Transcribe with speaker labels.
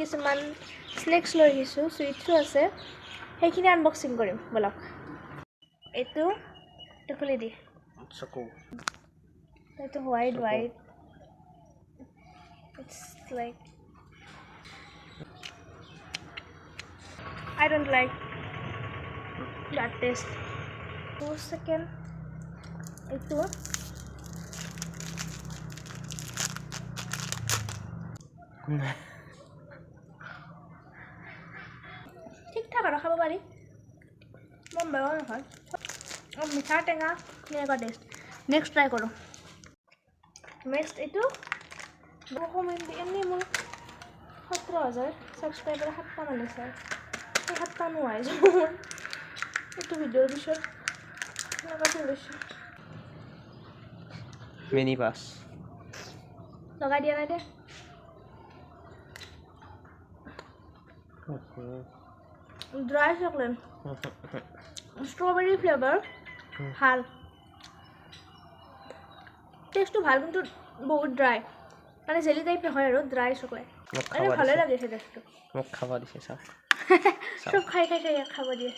Speaker 1: কিছুমান স্নেক্স লৈ আহিছোঁ, চুইটছো আছে, সেইখিনি আনবক্সিং কৰিম ব'লক। এইটো খুলি দি, এইটো white it's like I don't like that taste. 2 second. Itu ঠিক ঠাক আৰু খাব পাৰি, মই বেয়া নহয়, মিঠা টেঙা এনেকুৱা টেষ্ট। নেক্সট ট্ৰাই কৰোঁ। নেক্সট এইটো কমেণ্ট এনেই মোৰ 17,000 ছাবস্ক্ৰাইবাৰ 7টা মানুহ চাই, 7টা নোহাই মোৰ এইটো ভিডিঅ'ৰ পিছত এনেকুৱা চলিছে।
Speaker 2: মিনি পাছ
Speaker 1: লগাই দিয়া নাই দে। ড্ৰাই চকলেট, ষ্ট্ৰবেৰী ফ্লেভাৰ, ভাল টেষ্টটো ভাল, কিন্তু বহুত ড্ৰাই, মানে জেলি টাইপ নহয় আৰু ড্ৰাই চকলেট। এনে ভালে লাগিছে টেষ্টটো।
Speaker 2: মোক খাব দিছে, চাওক
Speaker 1: চব খাই খাব দিয়ে।